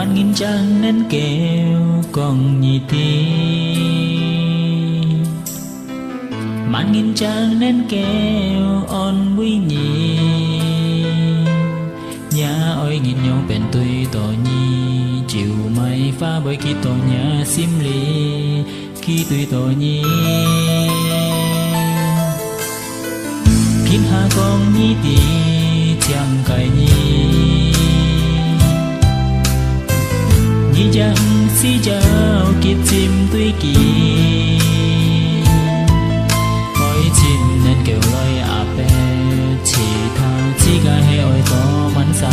bạn nghìn chẳng nên kêu còn nhị tí bạn nghìn chẳng nên kêu on quý nhị nhà ơi nghìn nhau bên tôi tổ nhi chiều mai pha bởi khi tổ nhà xiêm ly khi tôi tổ nhi khiến hà con nhi tí chẳng cài nhi nhi chẳng si chào kiếp chim tuy kỳ ôi chín nên kêu lời à bè chỉ thao chỉ cả hệ ôi to mắn xa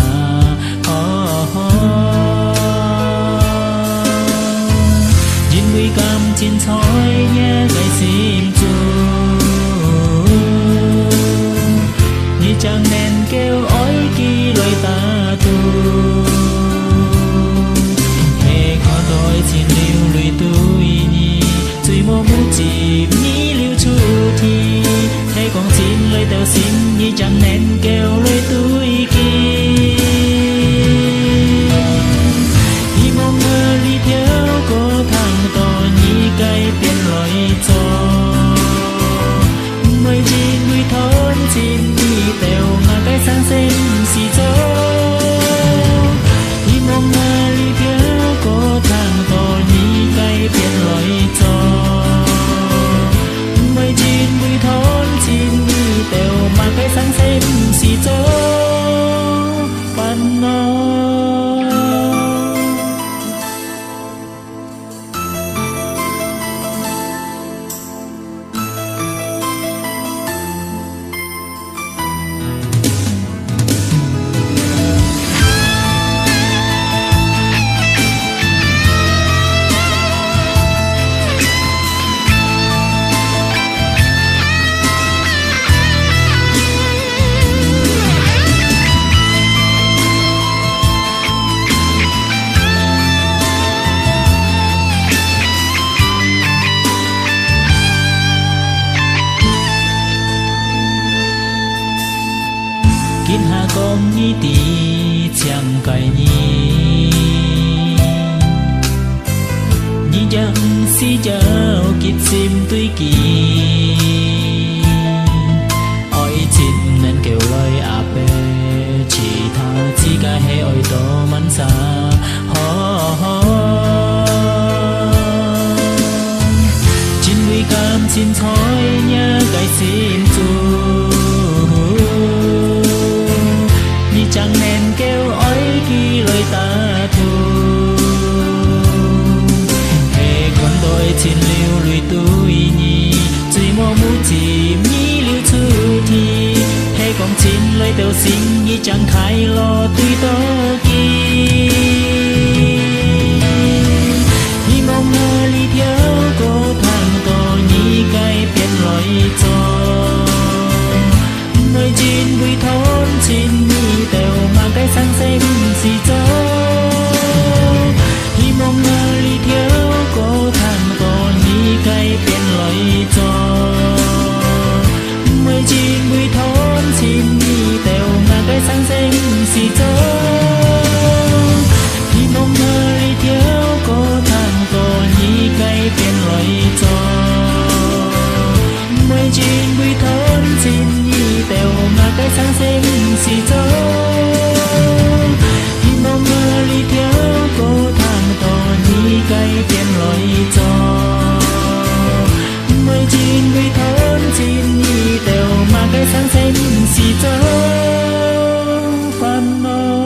nhìn nguy cam chín thói nhé gầy xin chu nhi chẳng nên kêu ôi kỳ lời ta tu xin lưu lùi tôi nhi tuy mô mũ chìm nhi lưu chu thi thế còn xin lời tao xin nhi chẳng nên kêu lời tôi kia nhi mong ngờ ly thiếu có thằng to nhi cây tiền lời cho mới chín vui thốn xin nhi tèo mà cái sáng xem xì cho nhi mong ngờ ly thiếu có thằng to nhi cây tiền lời cho mới chín vui thốn xin nhi tèo mà cái sáng xem xì cho ban nó kiến hà con nhi tí chẳng cài nhi nhi chẳng si chào kiếp sim tuy kỳ ôi chín nên kêu lời à bè chỉ thao chỉ cả hệ ôi to mắn xa chín nguy cam chín thói nhá cái xin chu chẳng nên kêu ôi khi lời ta thu hệ con tôi xin lưu lùi tôi nhi tuy mô mũ chìm nhi lưu chu thi hệ con xin lời tao xin nhi chẳng khai lo tuy tớ kỳ nhi mong ngờ ly thiếu có thằng to nhi cây tiền lời cho nơi chín vui thốn xin nhi tèo mà cái sáng xem xì cho hi mong ngờ ly thiếu có thằng to nhi cây tiền lời cho mới chín vui thốn xin nhi tèo mà cái sáng xem xì cho hi mong ngờ ly thiếu có thằng to nhi cây tiền lời cho mới chín vui thốn xin nhi tèo mà cái sáng xem xì cho hi mong ngờ ly thiếu có thằng to nhi cây tiền lời cho mới chín vui thốn xin nhi tèo mà cái sáng xem xì cho phan nó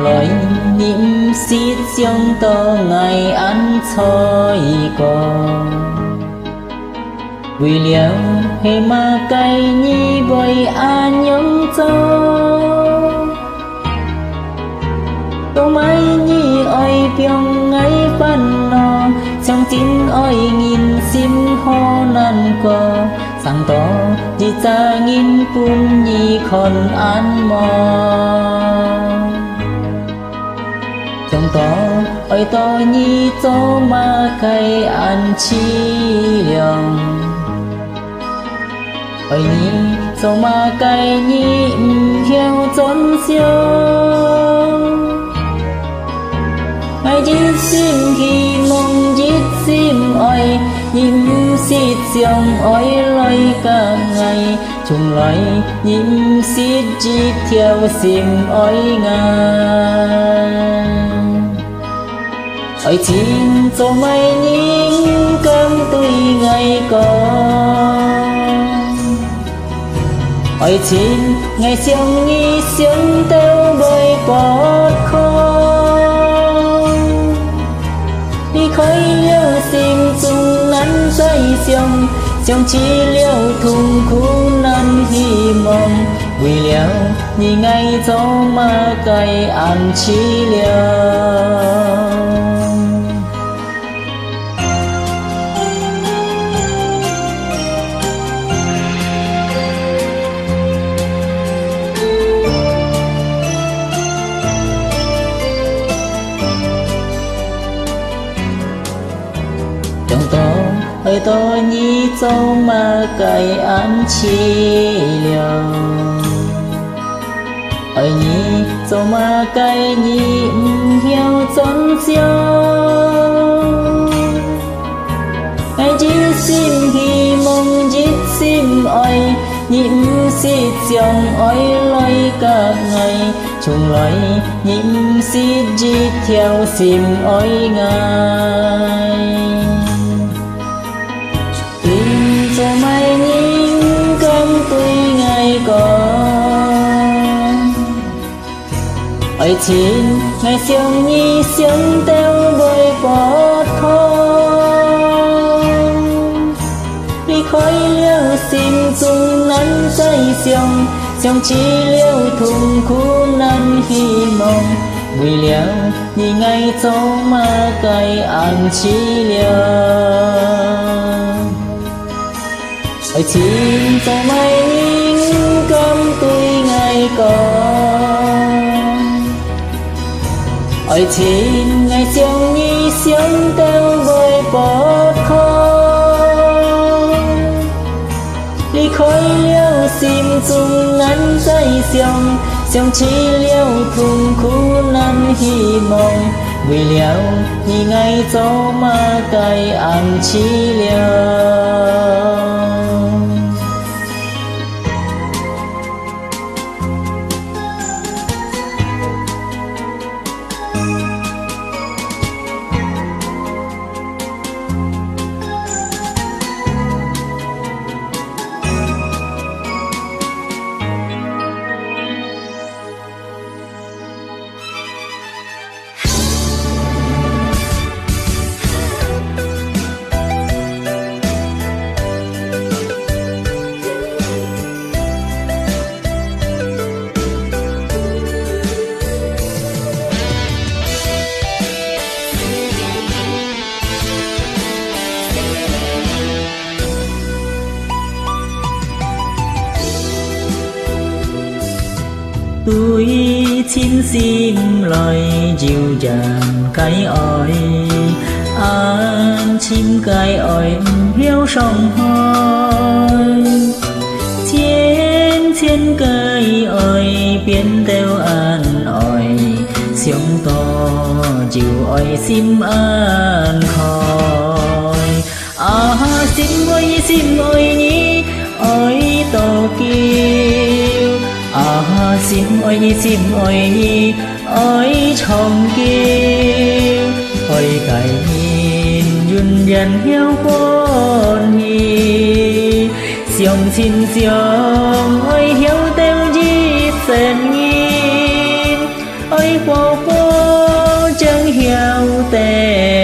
lời nhịp xiết trong tơ ngày ăn thôi còn vì liệu hay mà cây nhi vội an nhung cho phiông ngay phân no trong chín oi nghìn sim ho nan co sang to di cha nghìn pun nhi khon an mò trong to oi to nhi cho ma kai an chi liang oi nhi cho ma kai nhi hiao chốn xiêu ai dít sim khi mong dít sim oi nhím xít xiong oi loi cả ngày chung loi nhím xít dít theo sim oi ngài oi chín cho mày nhìn cơm tươi ngày có oi chín ngày xiong nhi xiong teo bơi bọt không đi khói liêu sim chung nắn dây xiong xiong chi liêu thùng khu nắn hi mong vì liêu nhì ngày gió ma cay ăn chi liêu ơi tôi nhi châu ma cày ăn chi liều ơi nhi châu ma cày nhi hiếu chốn xiêu ai chỉ xin khi mong chỉ xin ơi nhịn xịt xiong ơi loi cả ngày chung loi nhịn xịt chỉ theo sim ơi ngài cho mày nhìn cơm tươi ngày có ơi chín ngày xiong nhi xiong teo bơi bọt không đi khói liêu xin chung nắn dây xiong xiong chi liêu thùng khu nắn hi mong vì liêu nhì ngày cho ma cay ăn chi liêu ơi chín cho mày nhìn cơm tươi ngày có ơi chín ngày xiong nhi xiong teo bơi bọt không đi khói liêu sim chung nắn dây xiong xiong chi liêu thùng khu nắn hi mong vì liêu nhì ngày gió ma cay ăn chi liêu tôi xin sim lời dịu dàng cái ỏi an chim cái ỏi hiếu sông hơi thiên thiên cây ỏi biến teo an ỏi xiong to dịu ỏi sim an khói sim ỏi nhí ỏi to kêu sim ơi nhi ơi chồng kêu ơi cái nhìn dùn dần hiếu con nhi xiong xin xiong ơi hiếu teo di sen nhìn ơi cô chẳng hiếu teo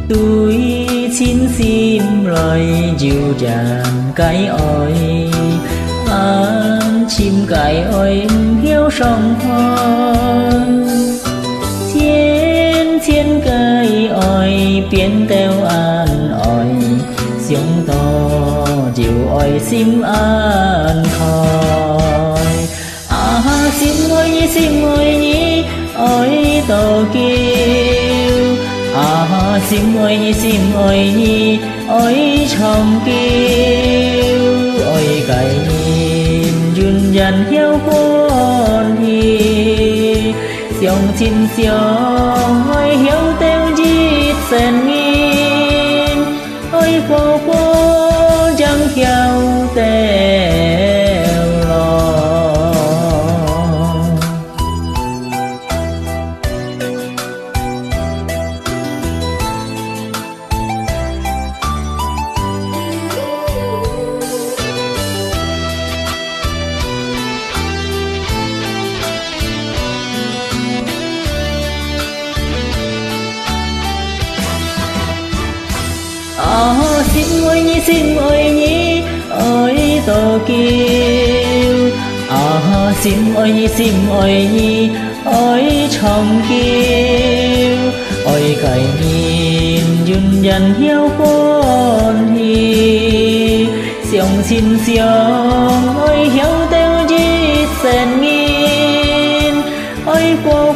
Tôi xin sim lời dịu dàng cái ôi chim cái ôi hiếu sông hoang thiên thiên cái ôi biến teo an ôi xiong to dịu ôi sim an thôi sim ôi nhí ôi to kêu sim ôi nhí ôi trong kêu ôi cái duyên dần hiếu con hi xiong xin xiong ôi hiếu teo dít sen nghìn ôi cô chẳng hiếu teo lo sim ôi nhí ôi to kêu sim ôi nhí ôi trong kêu ôi cái nhìn duyên dần hiếu con hi xiong xin xiong ôi hiếu teo dít sen nghìn ôi cô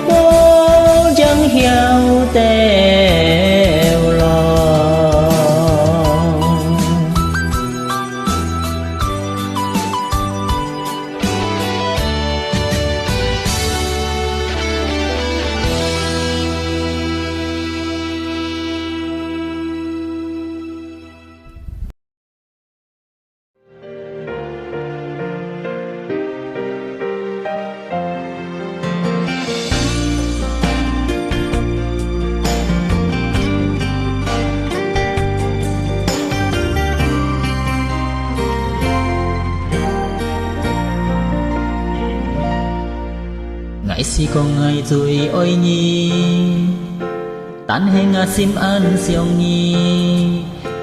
chẳng hiếu teo lo ngày si con ngày rồi ôi nhi tan hay ngà sim an xiong nhi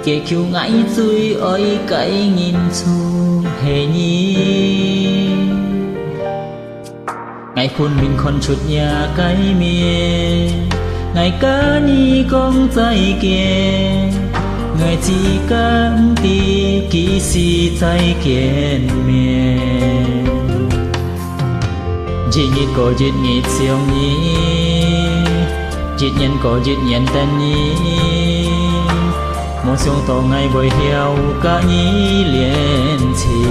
kể khiêu ngãi rồi ôi cái nhìn su hề nhi ngày khôn mình còn chút nhà cái mê ngày cá nhi con tay kia ngày chỉ cảm ti kỳ si tay kiên mê Dịt nhịt có dịt nhịt xiong nhí Dịt nhân có dịt nhân tên nhí Một xiong to ngày bồi heo cả nhí liền chi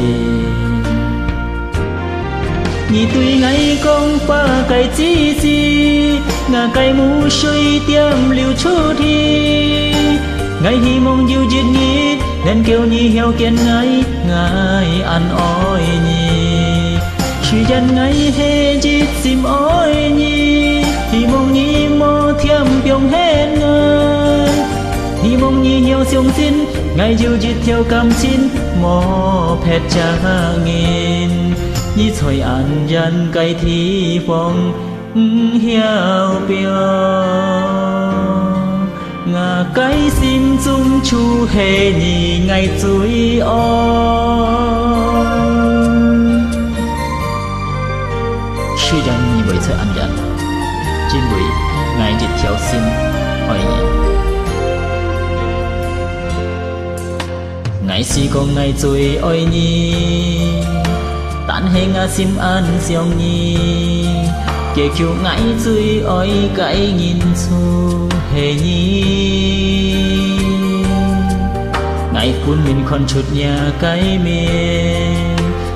Nhí tuy ngày con phá cái chi chi Ngà cái mũ suy tiêm liều chút thi Ngày hi mong dịu dịt nhít Nên kêu nhí heo kiên ngày ăn oi nhí Suy dân ngày hê dít sim ôi nhi Hi mong nhi mô thiêm biong hên ngơ Hi mong nhi hiếu xiong xin Ngày dịu dít theo cam xin Mô phép cha nghìn Nhi thôi ăn dân cây thi phong Hiếu biong Ngà cái sim dung chu hê nhi Ngày chuối ôi suy đàn nhị bởi thơ ăn dặn trên bụi ngài dịch theo xin hỏi nhị ngài si con ngài rồi ôi nhi tán hê ngà sim an xiong nhi kể khiêu ngãi dưới ôi cái nhìn su hề nhi ngài phun mình còn chút nhà cái mê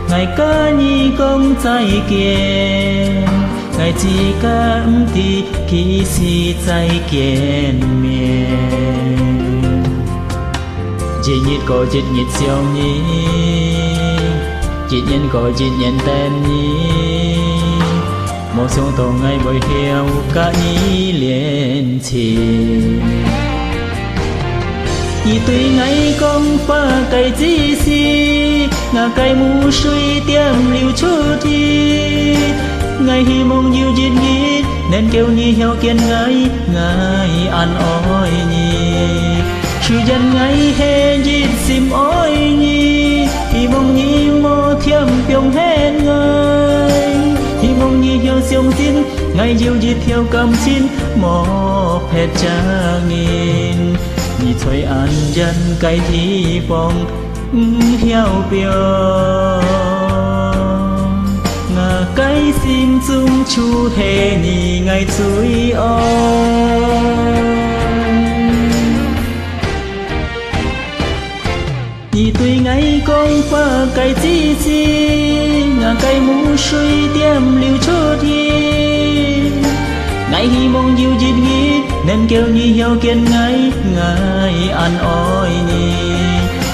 ngày cá nhi công tay kia ngày chỉ cảm ti khi si tay kiên miền chỉ nhịt có chỉ nhịt xiong nhi chỉ nhân có chỉ nhân tên nhi một số tổ ngày bồi heo cả nhi liền chỉ Nhi tuy ngày con phá cây chi si Ngà cây mũ suy tiêm liều chút thi Ngày hi mong nhiều dịt nhít Nên kêu nhi heo kiên ngài ăn oi nhi Sự dân ngày hè dịp xìm ôi nhi Hy vọng nhi mô thiêm biông hẹn ngơi Hy vọng nhi hiểu siêu tin ngày diệu dịp theo cầm xin mô phép cha nghìn Nhi thôi an dân cái thi vọng hiếu biểu Ngà cái xin dung chu hề nhi ngày chuối Nhi tuy ngày công qua cái chi chi Ngà cái mũ suy tiêm liều cho thi Ngày hy mong diệu dịp nghĩ nên kêu nhi hiểu kiên ngày ngày ăn ôi nhi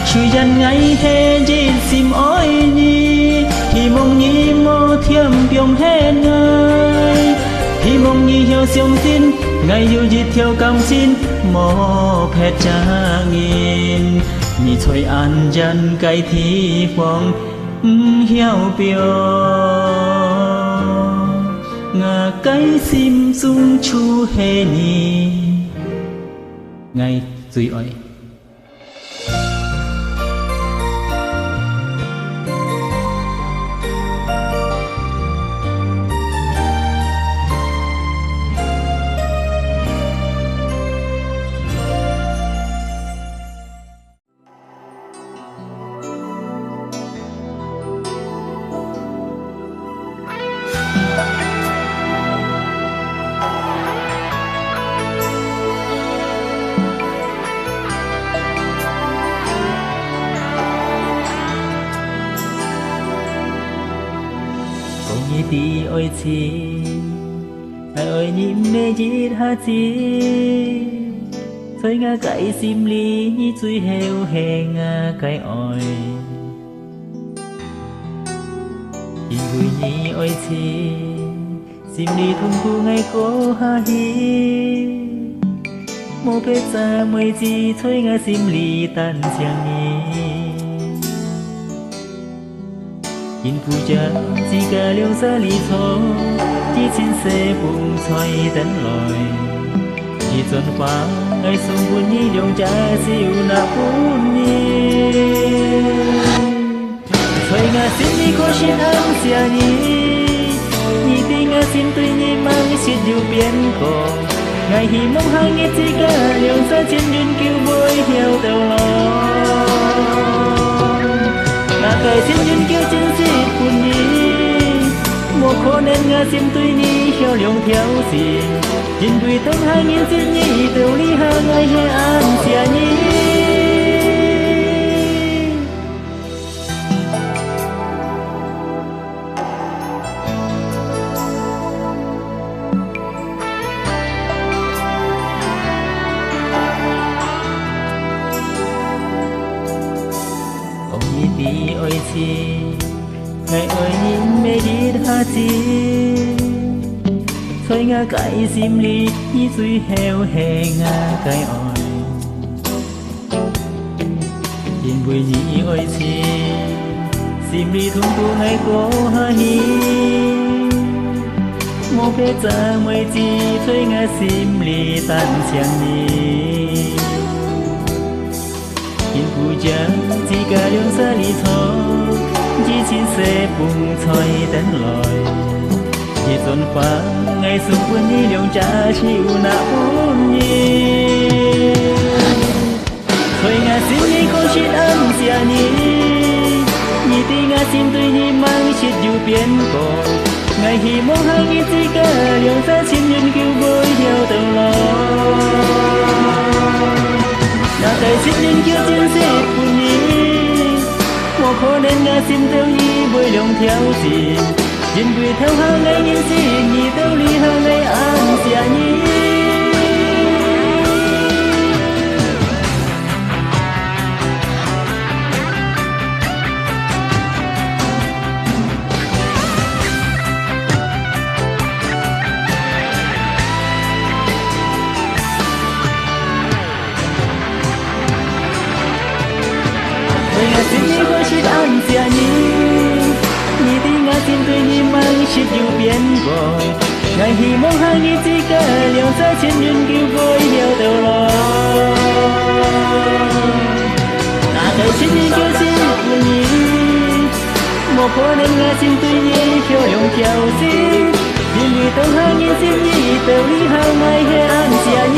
Sự dân ngày hè dịp xìm ôi nhi Hy mong nhi mô thiêm biông hẹn ngơi Hy mong nhi hiểu siêu tin ngày diệu dịp theo cảm xin mô phép cha nghìn Nhi thôi an dân cái thi phong hiếu biểu Ngà cái sim dung chu hề nhi ngày duy ơi Nhi ti ôi chi Ngài ơi nhi mê dít ha chi Thôi ngà cái sim ly nhi chui heo hè ngà cái ôi Nhìn vui nhi ôi chi Sim ly thung thu ngày cô ha hi Mô phép xa mây chi thôi ngà sim ly tan chàng nhi Nhìn phu cha chỉ cả liêu xa lý thô Chỉ xin xe bụng xoay tấn lòi Chỉ dồn phá ngày xuống buồn nhi liêu cha siêu nạ buồn nhi Thôi ngà xin nhi có xin ăn xìa nhi Nhi ti ngà xin tuy nhi mang xịt dù biến cổ Ngày hi mong hàng nghe chỉ cả liêu xa trên duyên kêu bôi theo tàu lo Ngà cái xin duyên kêu trên xịt buồn nhi Một khổ nên ngà xin tuy nhi khéo liông theo xin Nhìn đuôi tâm hai nghìn xin nhi Tàu ly hà ngày hè an xìa nhi Ông nhi tí ôi chi Ngày ơi nhìn mê đi ha chi Thôi ngà cái sim ly Nhi duy heo hè ngà cái ôi Nhìn vui nhi ôi chi Sim ly thung thu ngày cô ha hi Mô phép cha mây chi Thôi ngà sim ly tan chàng nhi Nhìn phu cha chỉ cả liêu xa lý thô Chỉ xin xe bụng xoay tấn lòi Chỉ dồn phá ngày xuống buồn nhi liêu cha chịu nạ buồn nhi Thôi ngà xin nhi không xin ăn xìa nhi Nhi ti ngà xin tuy nhi mang xịt dù biến cổ Ngày hi mong hàng nghi chỉ cả liêu xa xin duyên kêu bôi theo tàu lo Ngà cái xin duyên kêu trên xịt buồn nhi Một khổ nên ngà xin theo nhi bôi liông theo xin Nhìn quỳ theo hàng ngày nhìn xin Nhi theo ly hàng ngày an xìa nhi Thôi ngà xin nhi có xin ăn xìa nhi Nhi ti ngà xin tuy nhi mang xịt dù biến cổ Ngày hi mong hai nhi chỉ cả liêu xa trên duyên kêu bôi theo tàu lo 可能我心对你漂亮挑心，因为当下人心意道理好爱黑暗下你，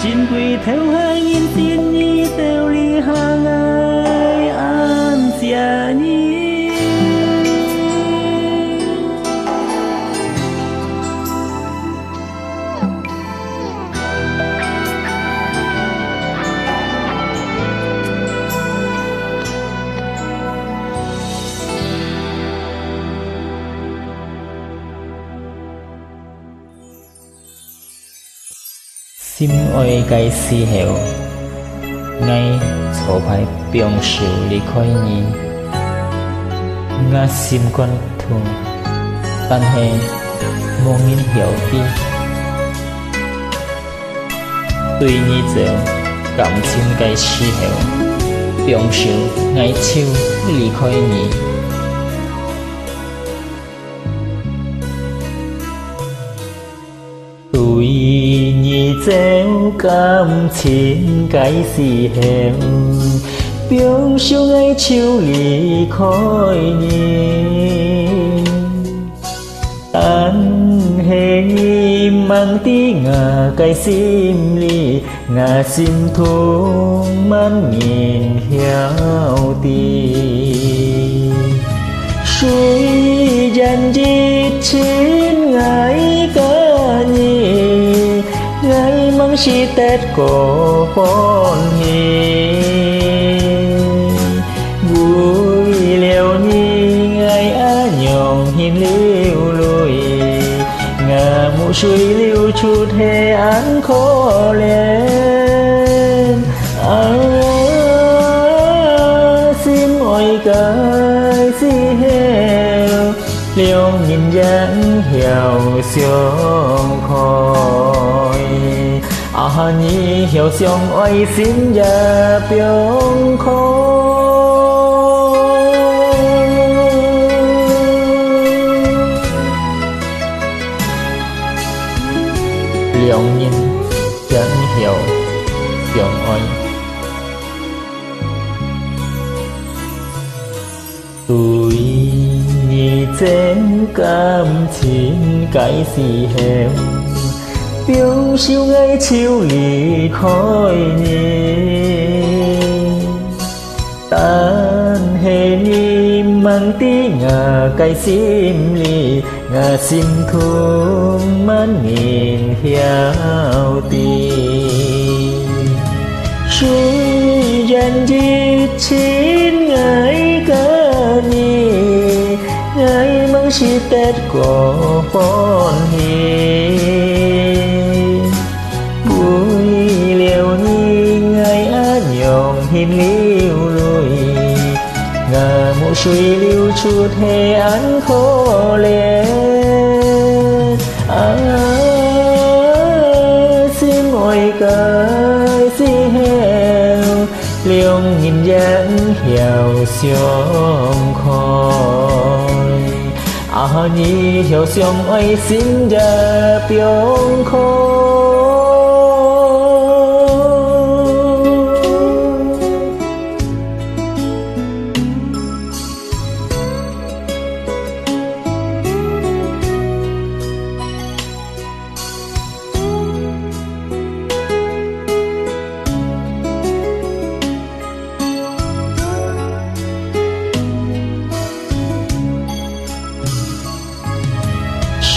真贵头下人心意道理好爱暗下你。心爱该时候，爱错牌表示离开你，我心肝痛，但是无人晓得，对你做感情该时候，表示爱手离开你。对你走感情该时候，表示爱手离开你。但是你mang tí ngờ cái sim ly, ngờ sim thương mang nghìn hiếu tì. Suy dần dít chín ngài cả nhì, ngài mang si tết cổ con hi. Vui liều nhi ngài á nhồng hin liêu lùi, ngà mũ suy liêu chút hề án khó lên. Xin ôi cái si heo, liêu nhìn dáng hiểu xuống khói. Nhi hiểu xuống ôi xin ra biếng khói. Liêu nhìn dáng hiểu xuống ôi. Tuổi nhị trên cảm情cái gì heo, biểu siêu ngay chiều lì khỏi nhì. Tan hề nhì mang tí ngà cái sim lì, ngà sim thương mang nghìn hiếu tì. Suy dần dít chín ngài cả nhì, ngài mang si tết của con hi. Vui liều nhi ngài á nhồng hin liêu lùi, ngà mũ suy liêu chút hề án khó lên. Xin ôi cái si heo, liêu nhìn dáng hiểu xuống khói. Nhi hiểu xuống ôi xin ra biếng khói.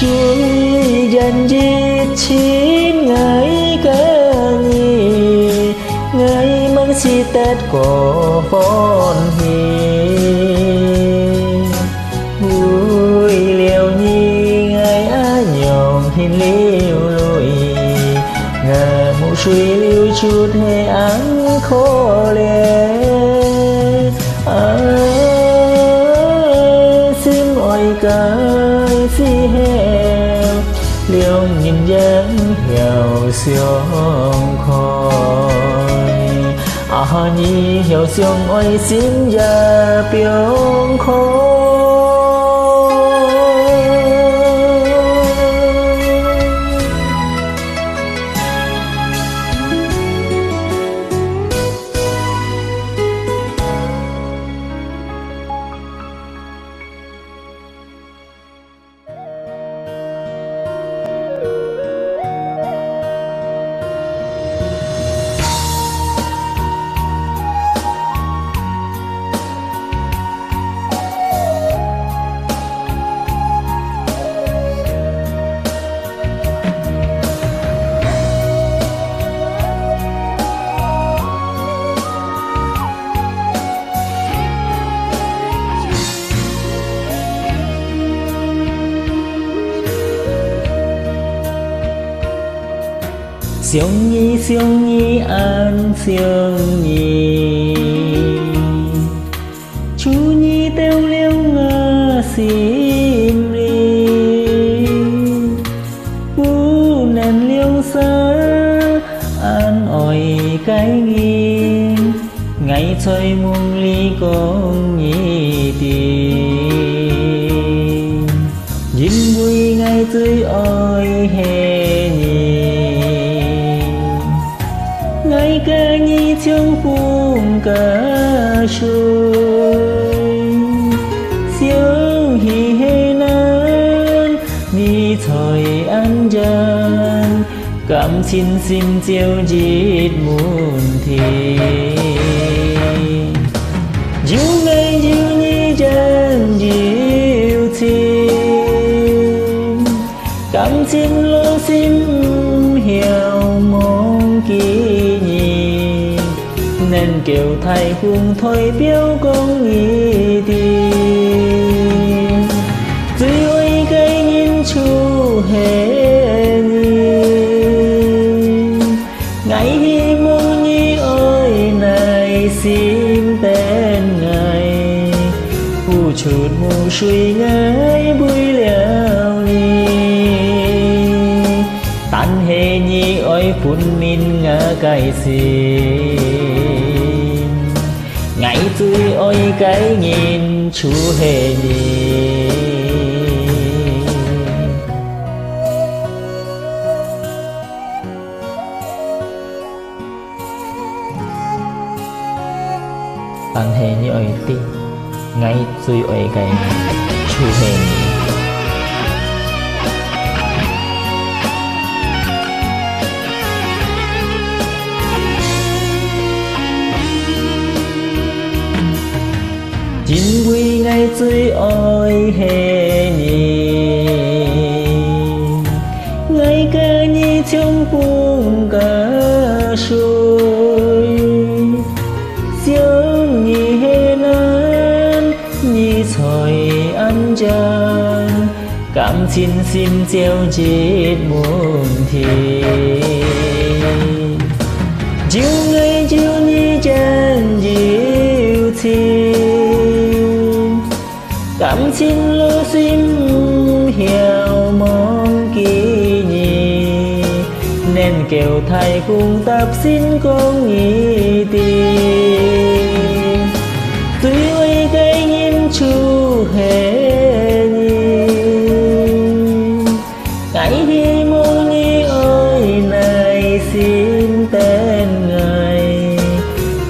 Suy dần dít chín ngài cả nhì, ngài mang si tết của con hi. Vui liều nhi ngài á nhồng hin liêu lùi, ngà mũ suy liêu chút hề án khó lên. Xin ôi cái si heo, liêu nhìn dáng hiểu xuống khói. Nhi hiểu xuống ôi xin ra biếng khói. Siêu nhi an siêu nhi chú nhi teo liêu ngơ sim ri u nền liêu xa an ỏi cái nghiêng ngày chơi mông ly con nhi tiền dính vui ngày tươi oi hè ngày ca nhi trong phung ca sôi siêu hi hê nan mi thời ăn gian cảm xin xin chiêu dít muôn thì diêu ngày diêu nhi chân diêu thiên cảm xin lo xin hiểu mong kỷ niệm nên kêu thầy hùng thôi biểu con nghi tiền dưới ôi cây nhìn chú hề nhìn ngày hi mong nhi ôi này xin tên ngày u chuột mù suy ngái bùi leo ni tan hề nhi ôi phun min ngã cái xin ngày tươi ôi cái nhìn chú hề nhìn tan hề nhi ôi tin ngày tươi ôi cái chú hề nhìn chín vui ngày tươi ôi hè nhìn ngày ca nhi trong phung ca sôi siêu nhi hê nan nhi thời ăn gian cảm xin xin treo chết muôn thì chiều ngày chiều nhi chân diêu thiên cảm xin lo xin hiểu mong kỷ niệm nên kêu thầy cùng tập xin con nghi tiền tuy ôi cây nhìn chú hề nhìn ngày hi mong nhi ôi này xin tên ngày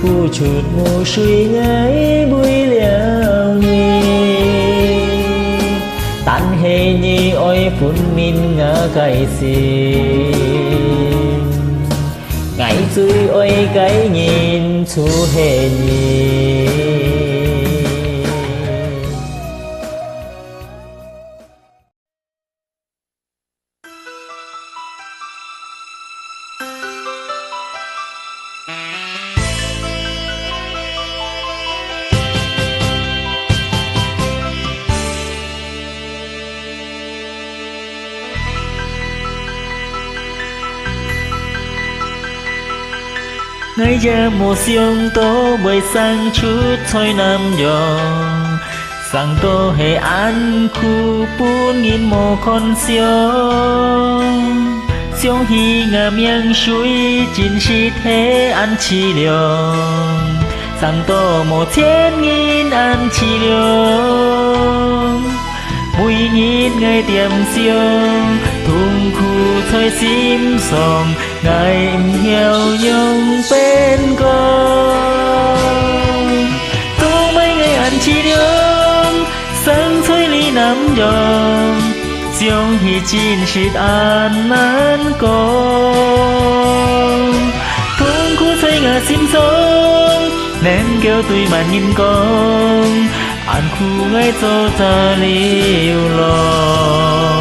u chuột mù suy ngái bùi leo nhi tan hề nhi ôi phun min ngã cái xin ngày tươi ôi cái nhìn chú hề nhìn ngày giờ mùa xiông tố buổi sáng chút thôi năm dòng sang tô hệ an khu bún nghìn mồ con xiông xiông hi ngà miang suy chín shi thế ăn chi liều sang tô mồ thiên nghìn ăn chi liều mùi nhìn ngày tiệm xiông thùng khu thôi sim sòng ngày hiểu nhung bên con tô mấy ngày ăn chi đường sáng thôi ly nắm dòng xiông hi chín shit an nan con thùng khu thôi ngà sim sòng nên kêu tụi mà nhìn con ăn khu ngay cho ta liều lòng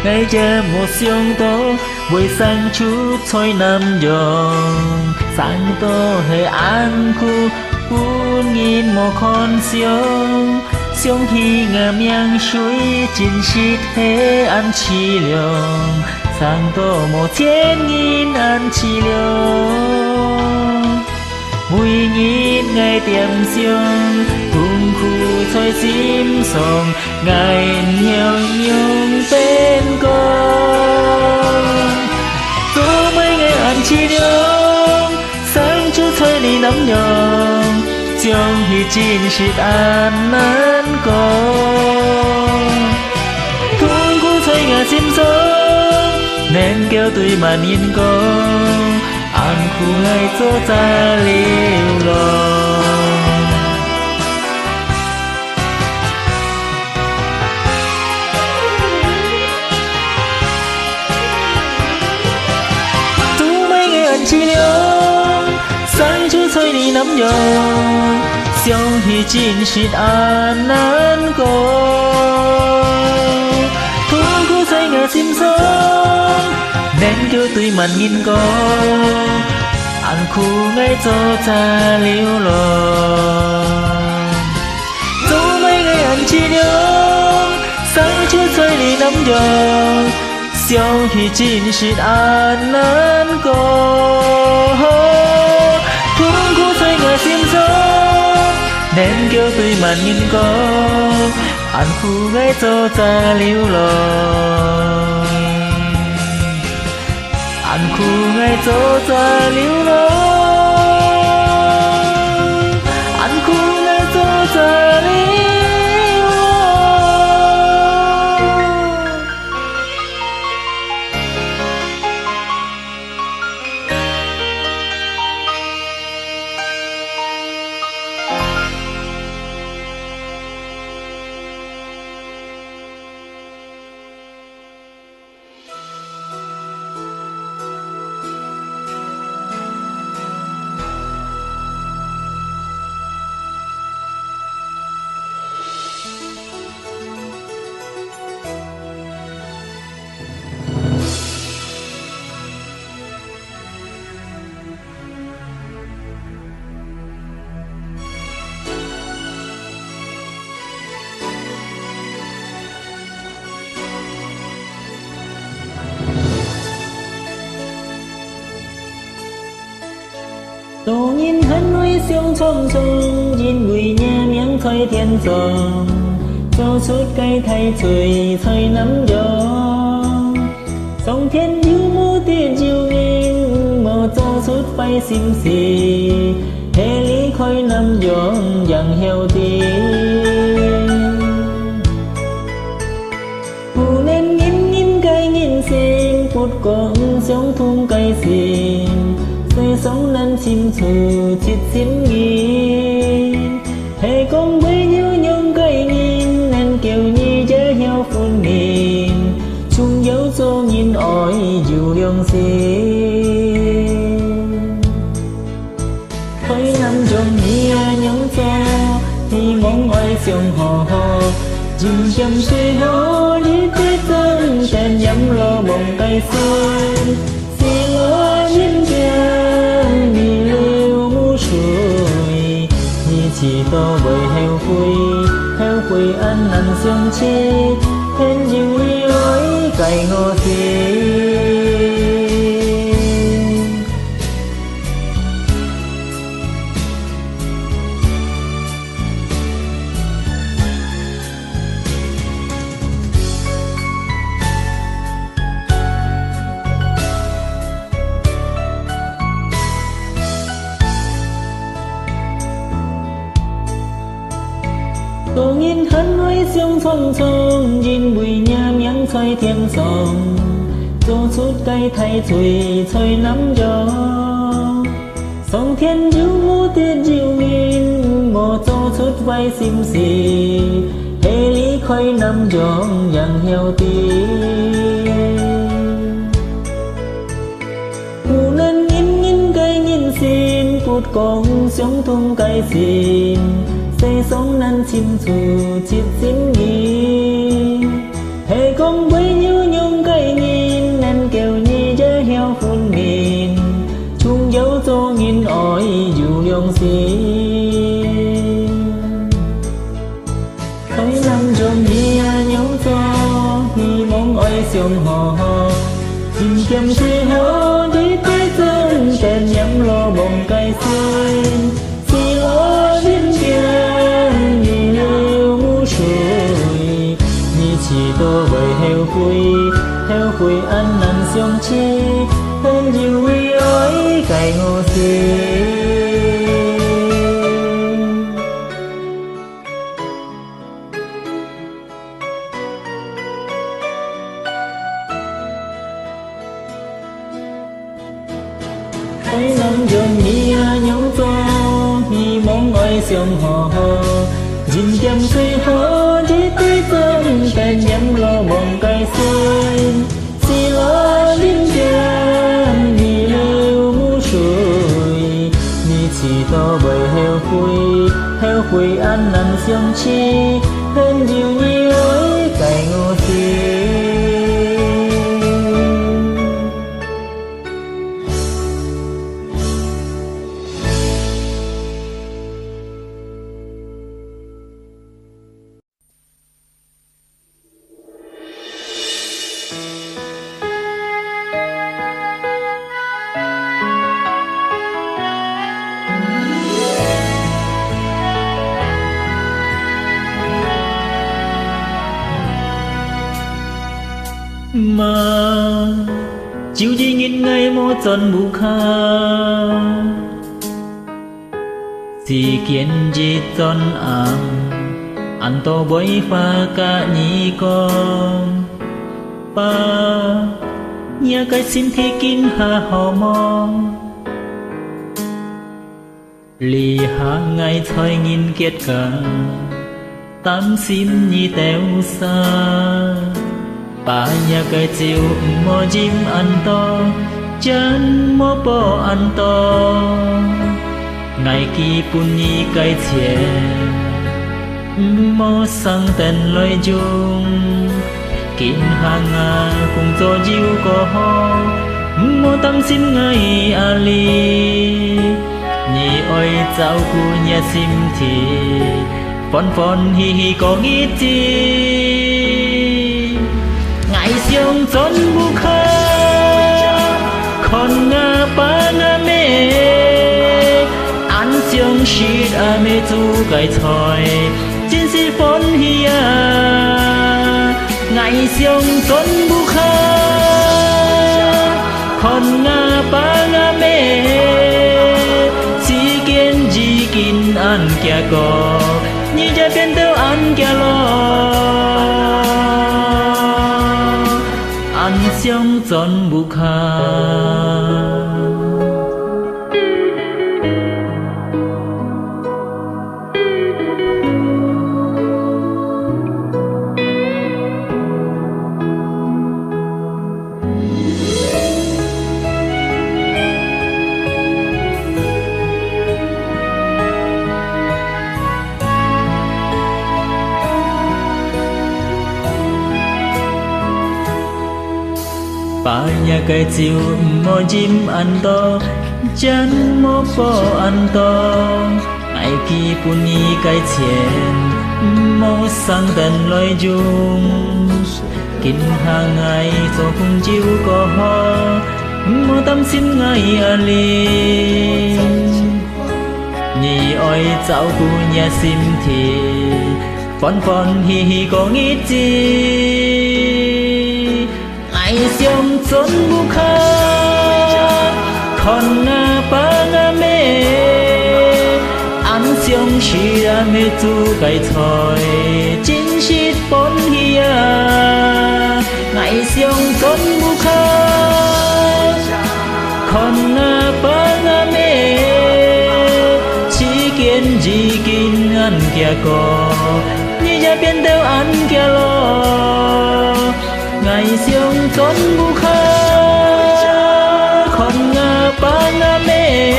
ngày giờ một xiong tố buổi sáng chút thôi năm dòng sáng tô hệ an khu buôn nghìn một con xiong xiong hi ngàm yang suối chín xít thế ăn chi liồng sáng tô một千nghìn ăn chi liồng mùi nghìn ngày tiệm xiong cùng khu thôi sim song ngày nhiều nhung bên con dù mấy ngày ăn chi liồng sáng chút thôi đi nắm nhong xiong hi chín xít ăn nán con cùng khu thôi ngà sim song nên kêu tụi mà nhìn con ăn khu ngày cho ta liều lòng tú mấy ngày ăn chi liêu sáng chút thôi đi nắm nhong xiong hi chín xít ăn nán con thu khu say ngà sim song nên kêu tụi mình nhìn con ăn khu ngay cho ta liêu lòng dù mấy ngày ăn chi nhớ sáng chút chơi đi nắm giòn xiong hi chín xít ăn nán con thu khu say ngà sim song nên kêu tụi mình nhìn con ăn khu ngay cho ta liêu lòng ăn khu ngay cho ta liêu lòng ăn khu ngay cho ta liêu lòng Tổ nhìn hắn núi xiong trong trong nhìn người nhà miếng thôi thiên dòng cho suốt cây thay trời thời nắm gió sông thiên diêu mô tiền diêu nghìn mò cho suốt bay xìm xì thế lý khói nắm gió dàng heo tiền phù nên nghìn cây nghìn xin phút con sống thung cây xin xây sống nên chim thù chít xím nghìn hệ con với nhiêu nhung cây nghìn nên kêu nhi chớ heo phun nghìn chung dấu cho nhìn ỏi dù liông xin khói năm trong nia nhóng cho thì mong oai xiong hò hò dừng chăm suy hó đi tết dân tên nhắm lo bồng cây xuân xì lo nhìn kia chỉ to bởi heo quỳ ăn năn xiong chi hên dịu đi lối cày ngô xin tổ nhìn hắn núi xiong phong sông nhìn bụi nhà miếng xoay thiên sông cho suốt cây thay thủy thôi nắm gió sông thiên diêu mô tiền diêu nghìn mò cho suốt vai xìm xì hệ lý khói nắm gió dàng heo tiền phù nên nghìn cây nghìn xin phút con sống thung cây xin xây sống nên chim thù chít xím nghìn hệ con với nhiêu nhung ngại nhìn nên kêu nhi giá heo phun nghìn chung dấu cho nghìn ỏi dù liông xin thấy năm trong nhi nhóm cho hi mong ỏi xiong hò tìm kiếm suy hó đi tới chân tên nhắm lo bồng cay xuyên xì lo đến kia nhì lưu mu sùi nhì chỉ tô bởi heo quỳ ăn năn xiong chi hơn nhiều uy ối cày ngô xin thấy năm dòng nhia nhóm cho hi mong ơi xiong hò dình chăm suy hó chỉ tới chân tên nhắm lo bồng cay xuyên xì lo đến chân nhì lưu mu sùi nhì chỉ to bởi heo quỳ ăn năn xiong chi hơn nhiều nhi ơi cày ngô xin mà chiều gì nghìn ngày một chân mù kha si kiến gì chân ăn to bối pha cả nhị con pa nhà cái xin thi kinh hà hò mò lì hà ngày thôi nghìn kiệt cả tám sim nhị tèo xa bà nhà cái chiều mò chim ăn to chân mò bò ăn to ngày kỳ bún nhi cái chè mò sang tên lời chung kín hàng cùng cho chiều có ho mò tâm sim ngày ali nhị ơi cháu cu nhà sim thì phòn hi hi có nghĩ chi xiong chốn bu kha con nga pa nga mê ăn xiong shit a mê tu cái thoi trên si phone hia ngày xiong chốn bu kha con nga pa nga mê si kiên ji kin ăn kia co như cha bên tao ăn kia lo ăn xiong chốn bu kha bà nhà cái chiều mò chim ăn to chân mò bò ăn to ngày kỳ bún nhi cái chén mò sang tên lối chung kín hàng ngày cho cùng chiều có ho mò tâm xin ngày ali nhị ơi cháu cu nhà sim thì phòn hi hi có nghĩ chi ngày xiong chốn bu kha con nga pa nga mê ăn xiong shi ra mê tu cái thoi chín shit phone hia ngày xiong chốn bu kha con nga pa nga mê chỉ kiến gì kinh ăn kia co như cha bên tao ăn kia lo ngày xiong chốn bu kha con nga pa nga mê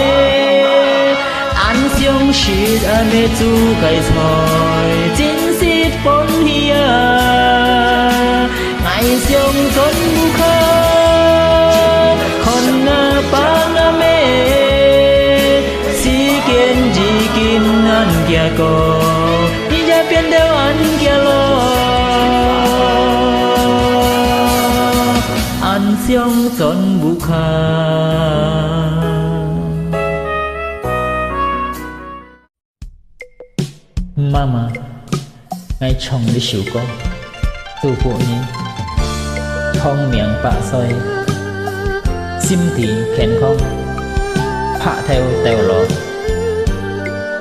ăn xiong shit a mê tu cái thoi chín shit phone hia ai sông xuân khơ con na pa na mê si kiên chỉ kín ăn kia co đi ra biển đeo ăn kia lo ăn sông xuân khơ Mama ngay chồng đi chịu con tu phụ nhi thông miệng bạ soi sim thì khen không hạ theo tèo lò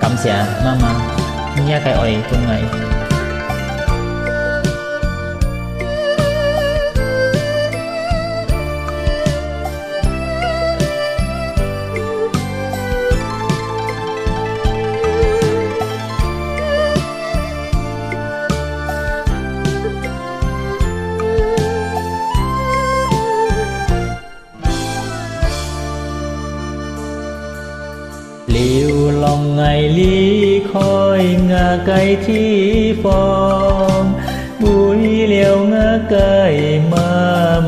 cảm xả mama nha cái oi cùng ngày liều lòng ngày ly khói ngà cây thi phong bụi liều ngà cây mà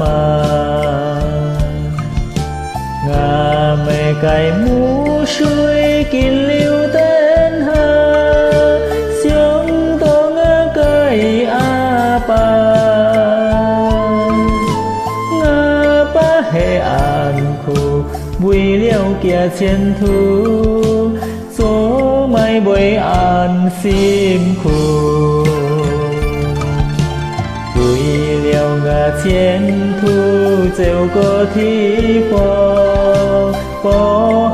ngà mẹ cây mũ suối kín liều tên ha xiong to ngà cây pa ngà pa hệ an khu bụi liều kia trên thu số mai bồi an sim khu bụi liều ngà trên thu dèo có thi phò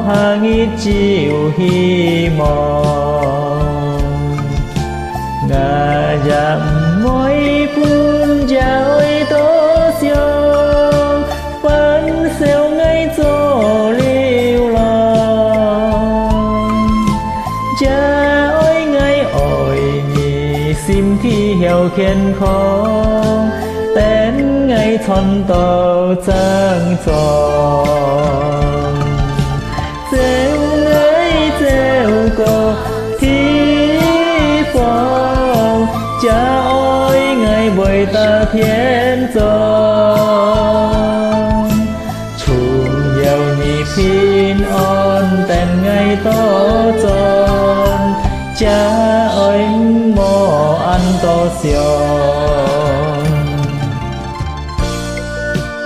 hàng ít chiều hi mong ngà dặm mỗi phun ôi tố xiong vẫn xeo ngay chỗ liều lòng cha ôi ngay ôi nhì sim thi heo khen khó tên ngay thon tàu trang tròn rêu ngay rêu có thi phong cha ôi ngay bồi ta thiên tròn chung nhiều nhị phin on tên ngay to tròn cha ơi mò ăn to xiong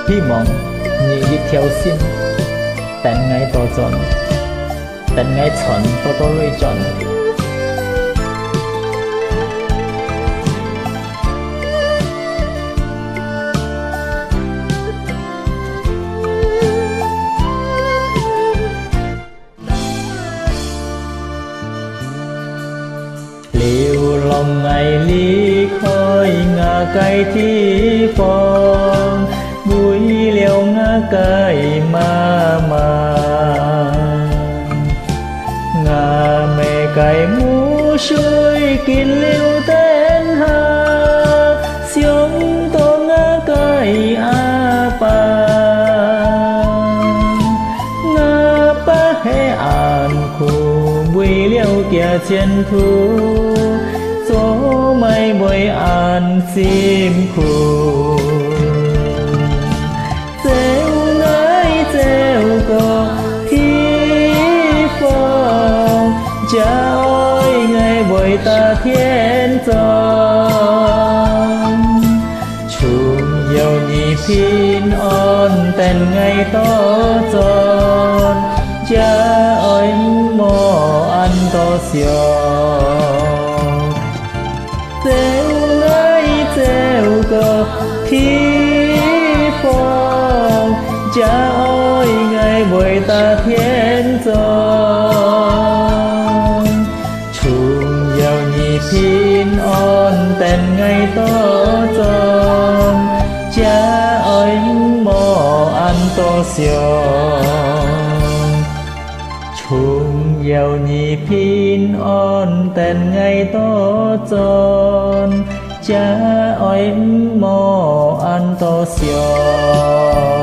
hy vọng nhị đi theo xin tên ngay to tròn tên ngay tròn to lôi tròn liều lòng ngày ly khói ngà cây thi phong bụi liều ngà cây mà ngà mẹ cây mũ suối kín liều tên ha xiong to ngà cây pa ngà pa hệ an khu bụi liều kia trên thu số mai bồi an sim khu rêu ngay rêu có thi phong cha ơi ngày bồi ta thiên tròn chung nhiều nhị phin on tên ngày to tròn cha ơi mò ăn to xiong rêu ngay rêu có thi phong cha ơi ngày bồi ta thiên tròn chung nhiều nhị phin on tên ngày to tròn cha ơi mò ăn to xiong chung nhiều nhị phin on tên ngày to tròn cha ơi mò ăn to xiong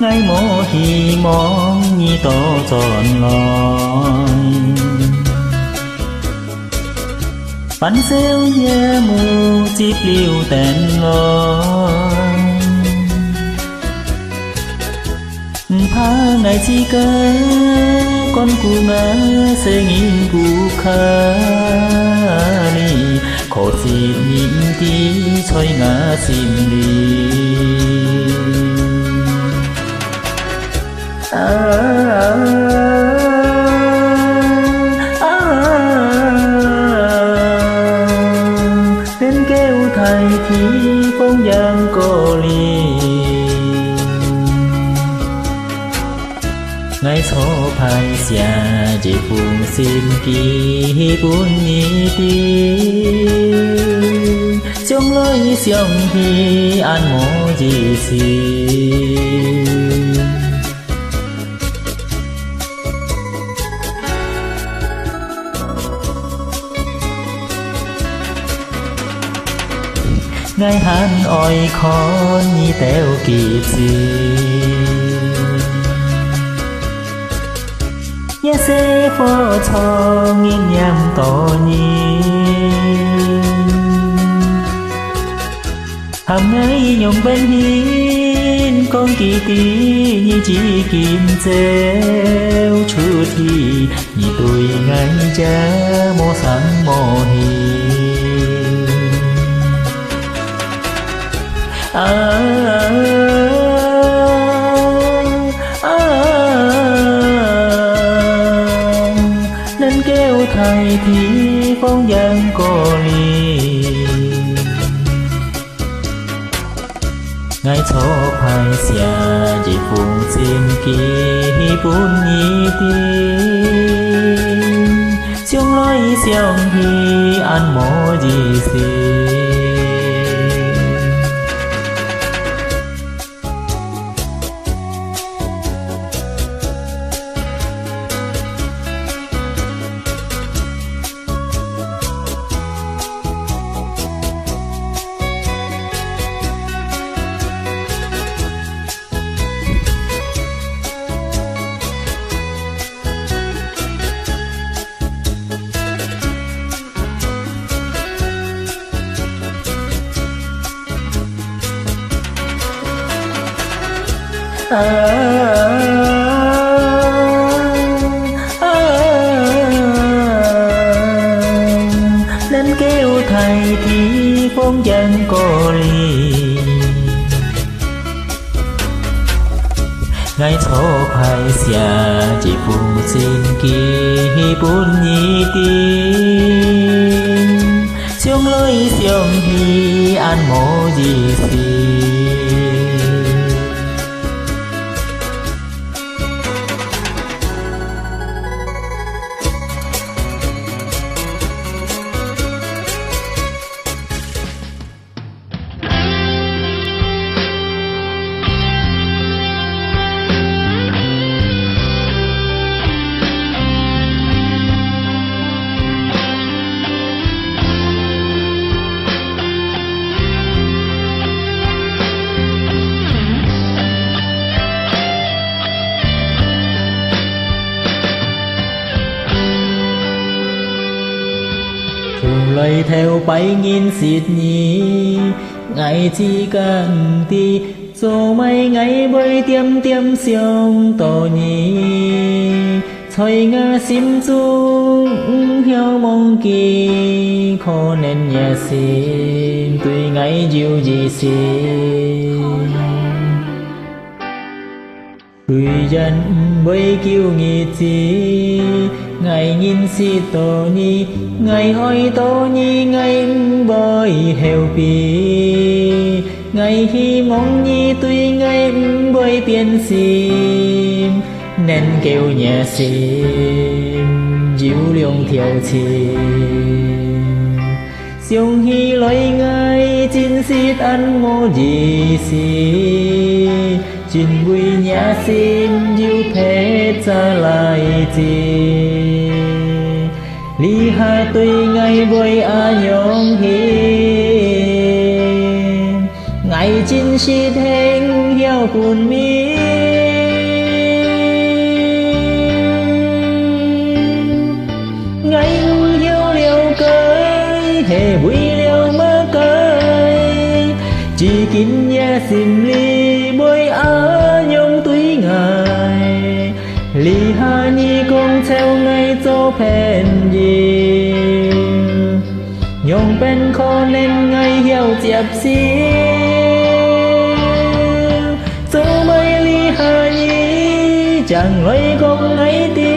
ngày mô hi mong nhi tổ tròn lòi bắn xéo nhé mù chip liu tèn lòi phá ngày chi cơ con cu ngã sẽ nghìn cu khá ni khổ xin nhìn tí chơi ngã xin đi đến kêu thầy thì phong giang cô ly ngày số phai xa chỉ phùng xin kỳ buồn nhị tiên trong lối xiong thì an mô gì xin ngày hắn oi con nhi teo kịp gì nhé sẽ phô cho nghiêng nhằm tổ nhi hàm ngay nhung bên hiên con kỳ tí như chỉ kim treo chú thì như tôi ngay cha mô sáng mô hiên nên kêu thầy thì phong giang cô ly ngày số phai xa chỉ phùng xin kỳ buồn nhị tiên trong lối xiong thì an mô gì xin nên kêu thầy thì phong giang cô ly ngày số phai xa chỉ phùng xin kỳ buồn nhị tiên trong lối xiong thì an mô gì xin lời theo bay nghìn xịt nhì ngày chi cần ti dù mấy ngày bơi tiêm tiêm xiong tổ nhì thôi ngã sim chung hiao mong kỳ khó nên nhà xin tuy ngày dịu gì xin người dân bơi kêu nghỉ chi ngày nhìn si tổ nhi ngày oi tổ nhi ngày bơi heo pi ngày hi mong nhi tuy ngày bơi biển sim nên kêu nhà sim dịu liông theo chim xiong hi lối ngày chín xít ăn ngô gì xì chín vui nhà sim dịu thế trả lại chi li ha tuy ngày bơi nhong hi ngày chín xít heng hiao buồn mi hè vui liêu mơ cây chỉ kín nhà xìm ly bôi á nhung túi ngài ly hà nhi con theo ngày cho phèn gì nhung bên khó nên ngày hiểu chẹp xí cho mấy ly hà nhi chẳng lấy con ấy tí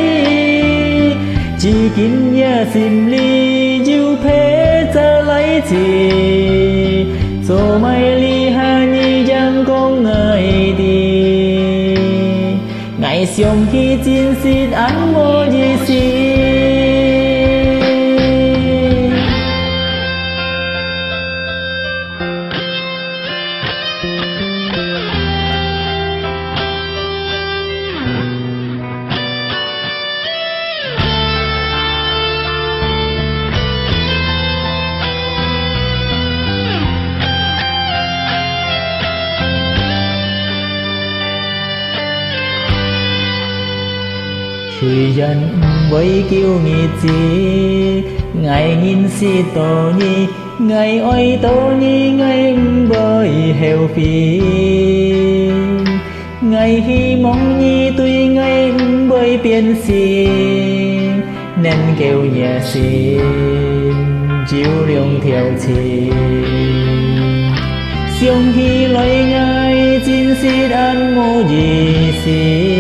chỉ kín nhà xìm ly dịu phê ra lấy gì số mấy ly hà nhi chẳng con người đi ngày xiong khi chín xịt ăn mô gì xì Suy dân với kiêu nghiệt gì ngày nhìn si tổ nhi ngày ôi tổ nhi ngày bởi heo phi ngày hi mong nhi tuy ngày bởi biển si nên kêu nhà si chiếu liông theo chi xiong hi lời ngài chín si ăn ngô gì si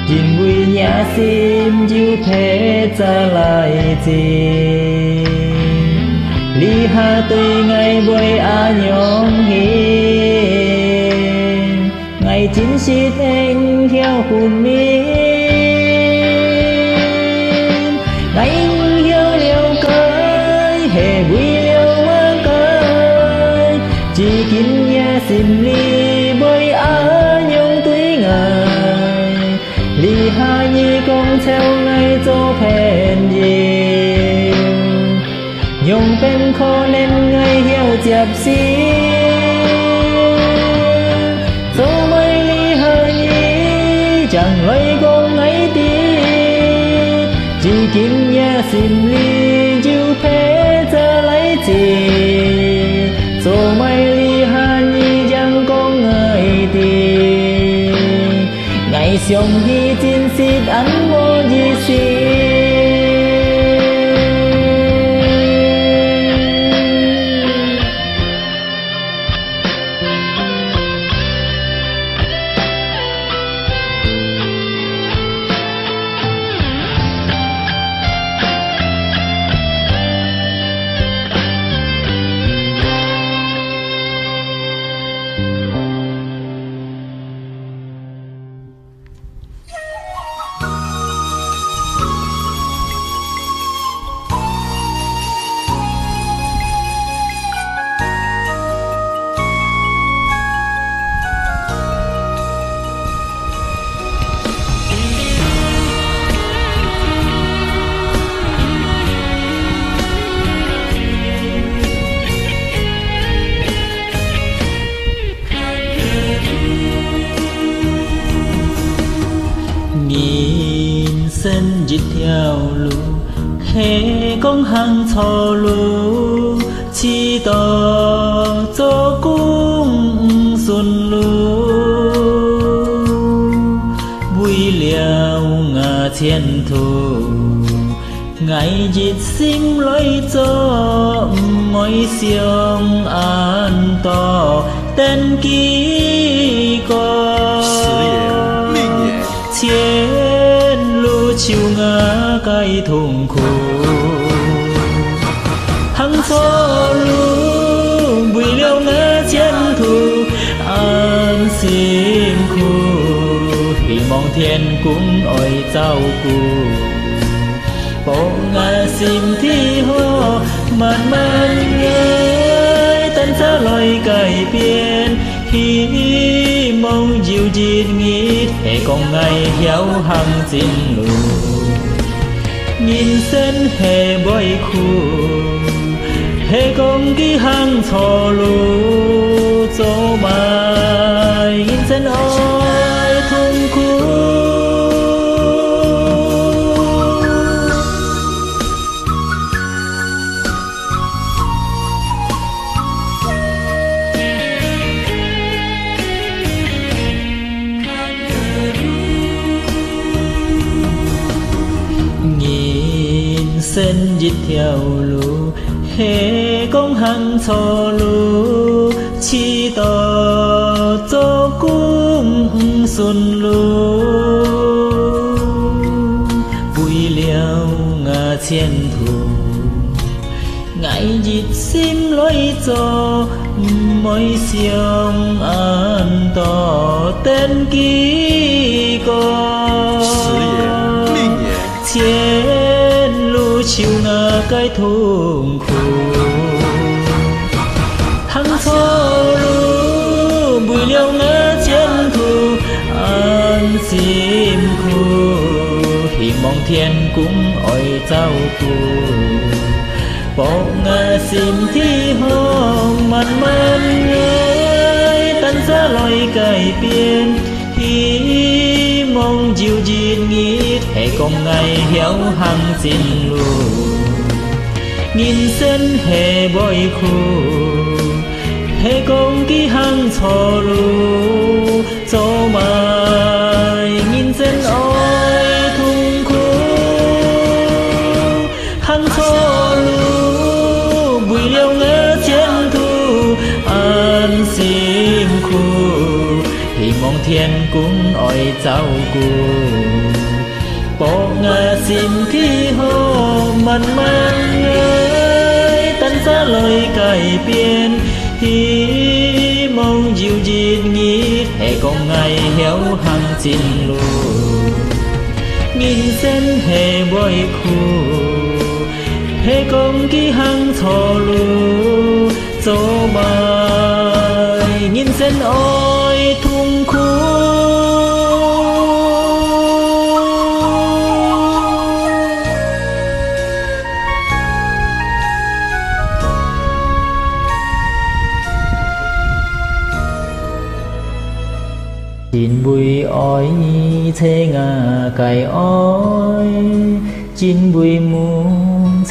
chín vui nhà xin dịu thế ra lại gì ly hà tuy ngày bơi á nhóm hiền ngày chín xịt anh theo hùn miên ngày hiếu liêu cơi hè vui liêu mơ cơi chỉ kín nhà xin ly bơi á nhóm túi ngài ly hà nhi con theo ngày cho phèn gì nhung bên khó nên ngày hiểu chẹp xí số mấy ly hà nhi chẳng lấy con ấy tí chỉ kín nhà xin ly dịu phê ra lấy gì số mấy ly hà nhi chẳng con người tí ngày xiong hi chín xịt ăn vô gì xì sân dịch theo lũ hè con hàng thò lũ chỉ tỏ cho cung xuân lũ vui liều ngà thiên thù ngày dịch sinh lối cho mỗi xiong an to tên ký có thiên lũ chiều ngã cây thùng khổ hăng cho lũ bùi liêu ngã chiến thù an xin khu hy mong thiên cũng ôi giao cụ bộ ngã xin thi hô màn màn ơi tân xa loài cải biên hy mong dịu dịt nghĩ hệ con ngày héo hăng xin lù nhìn sân hè bói khu hệ con ký hăng thò lù cho bài nhìn sân ôi thung khu sinh dịch theo lũ hệ công hăng cho lũ chỉ tỏ cho cung xuân lũ vui liều ngà chiến thủ ngại dịch sim lối cho mỗi xiong an tỏ tên ký con chiến lũ chiều ngà cái thùng khổ hăng cho lũ bùi liêu ngà chiến thủ an sim khu thì mong thiên cũng ỏi trao cụ bộ ngà sim thi hồng mặt man ơi tan xa lối cải biên hi mong dịu dịt nghĩ hệ công ngày héo hăng xin lù nghìn sen hệ bội khu hệ công ký hăng cho lù cho mai nghìn sen ôi thung khu hăng cho lù bùi liêu ngỡ chiến thu an sim khu thì mong thiên cũng ỏi trao cụ bộ ngà sim khi hồ man man ơi tan xa lối cải biên hi mong dịu dịt nghĩ hệ con ngày héo hăng chín lù nghìn sen hệ bội khu hệ công ký hăng thọ lù cho bài nghìn sen ôi thung khu chín bùi ói thế ngà cài ói chín bùi muôn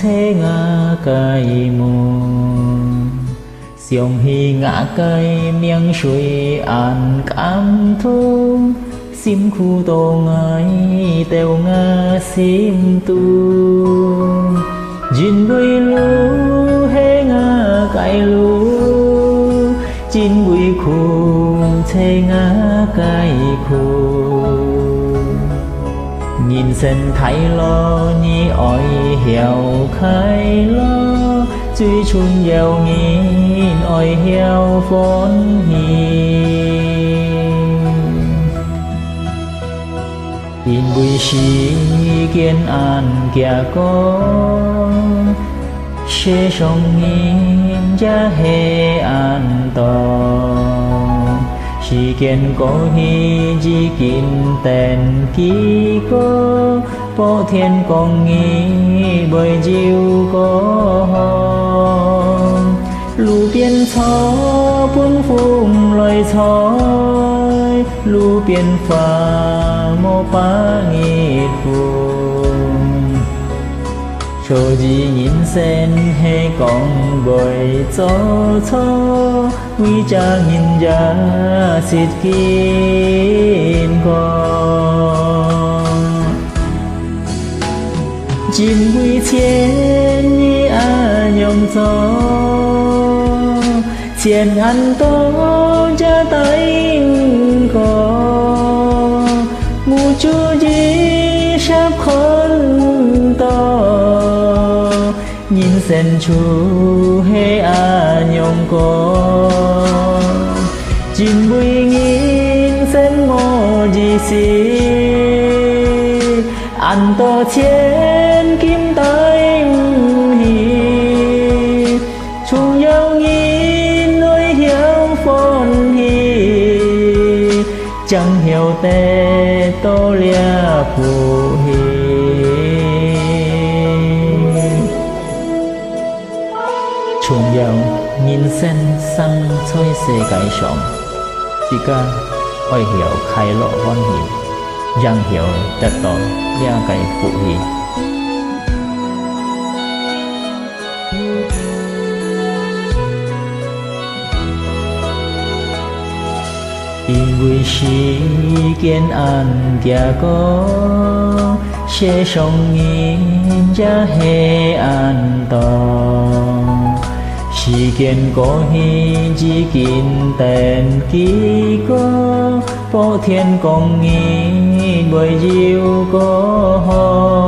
thế ngà cài muôn xiong hi ngã cây miếng suy an cam thu sim khu tô ngài teo ngà sim tu chín bùi lu he ngà cài lu chín bùi khu thế ngã cái khu nhìn sen thấy lo ni ỏi heo khai lo truy chun gieo nghìn ỏi heo vốn hi in bùi xí kiên an kia có sẽ song nghìn cha he an to chỉ kiến có hi chỉ kín tên ký có bộ thiên con nghi bởi chiều có lù biên cho buông phung lời thói lù biên phà mô phá nghịt vùng cho gì nhìn sen hay còn bởi cho quý cha nhìn ra xịt kín con chim quý chiến như nhông gió chiến ăn to cha tay có ngu chú gì sắp khôn to nhìn sen chú hê nhông có chim bùi nghìn sen mô gì xì ăn to chiến kim tay hi chung nhau nghìn nỗi hiếu phồn hi chẳng hiểu tê tô lia phù hi chung nhau nhìn sen sang chơi xe cái sống chỉ ca oi hiểu khai lộ văn hi giang hiểu tật tỏ lia cái phụ hi in vui xí kiên an kia có sẽ sống nhìn giá hệ an toàn chỉ kiến có hi chỉ kín tèn ký có phó thiên công nghi bởi diệu có ho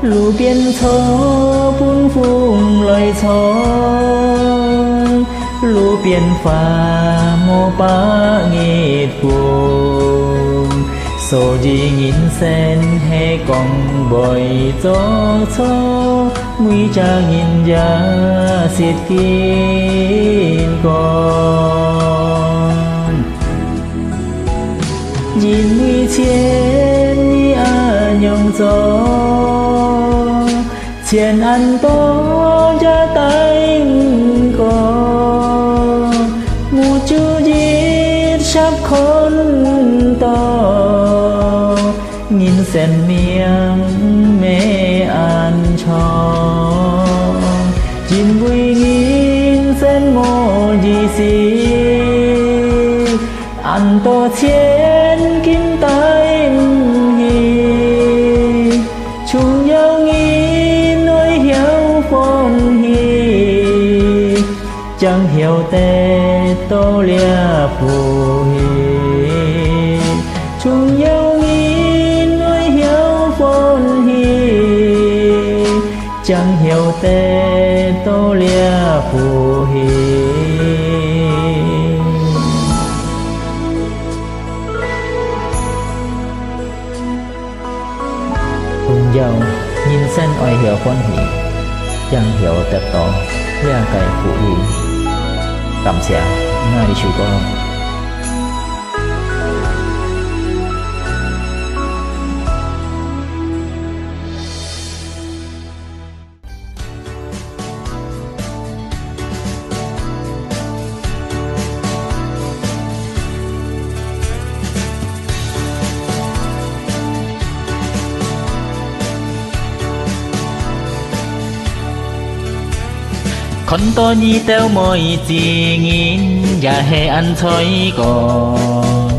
lũ biên thơ bún phung lời thơ lũ biên phà mô bá nghịt buồn số gì nhìn sen hay còn bồi gió gió nguy cha nhìn giá xiết kín con nhìn nguy chiến ni a nhông gió chiến ăn to giá tay có mù chú giết sắp khôn to nhìn sen miệng mẹ ăn cho nhìn vui nhìn sen ngô gì xí ăn to chiến kim tay hi chung nhau nghi nói hiểu phong hi chẳng hiểu tê tô lia phù hi chung nhau nghi nói hiểu phong hi chẳng hiểu tê tô lia phù hi cùng nhau nhìn sen oai hiểu phong hi chẳng hiểu tê tô lia cái phù hi cảm謝愛你唱歌。คนตัวนี้เต้ามอยจีงินอย่าให้อันถอยก่อน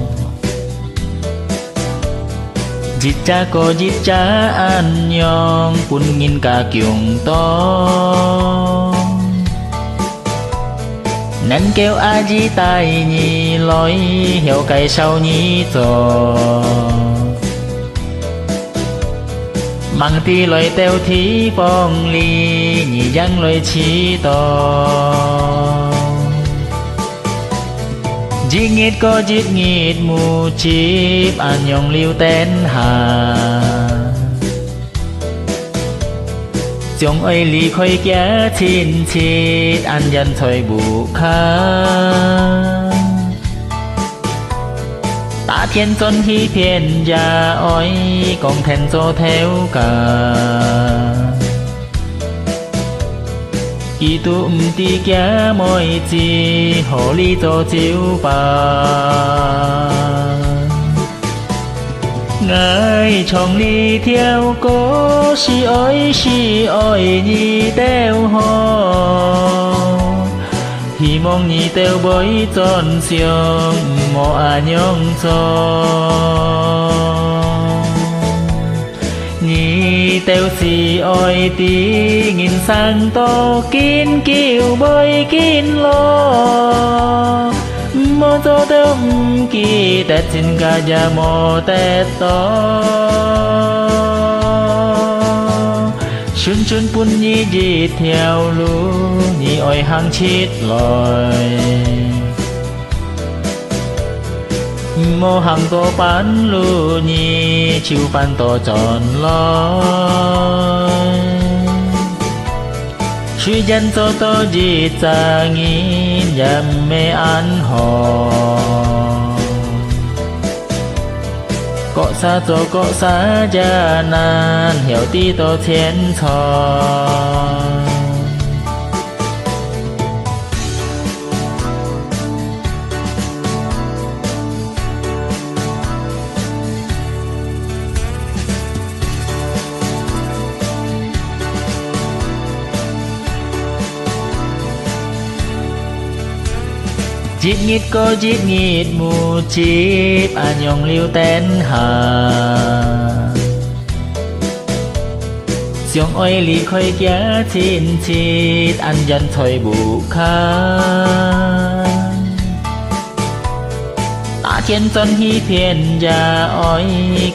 จิตจาก็จิตจาอันยองปุ่นงินกาเกี่ยงตองนั่นเกวอาจีตายนี่ลอยเหี่ยวไก่เศร้านี้จอmang ti lời teo thí phong ly nhị dân lời chi to chỉ nghiệt có chỉ nghiệt mù chip anh nhong liu tên hà chồng ơi ly khơi kia chín chít anh dân thôi bù khá ta thiên tôn hi phiền gia oi còn thèn cho theo cả kỳ tu ti kia mọi chi hồ ly cho chiếu bà ngài chồng ly theo cố si ơi nhi teo ho hy mong nhị teo bối tròn xiong mò nhong cho nhị teo si oi tí nghìn sang to kín kiều bơi kín lo mò cho teo kỳ tết xin ca gia mò tết to xuân xuân pun nhi di theo lu nhi oi hang chít lòi mô hang to pan lu nhi chiu pan to tròn lòi suy dân cho to di cha nghìn yam mê an hò có xa gia nan hiểu tí tô thiên thò Giết nghít có giết nghít mù chip anh nhong liu tên hà 相愛離開假天切，安人退不堪。打天真欺騙呀愛，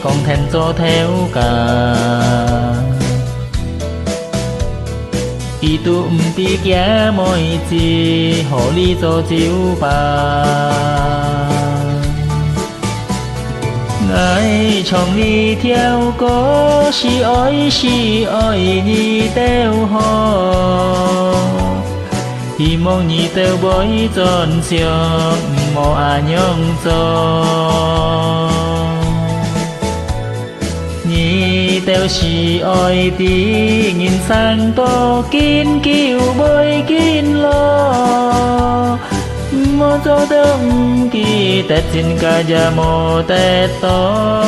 講天做theo cả。đi tu đi kia mọi gì hồ ly cho chiếu bà ngài chồng đi theo có si ơi đi theo họ thì mong nhị theo bối tròn xiong mò nhong cho nhị theo si ơi tí nhìn sang to kín kiều bơi kín lo mô cho đông kỳ tết xin ca gia mô tết to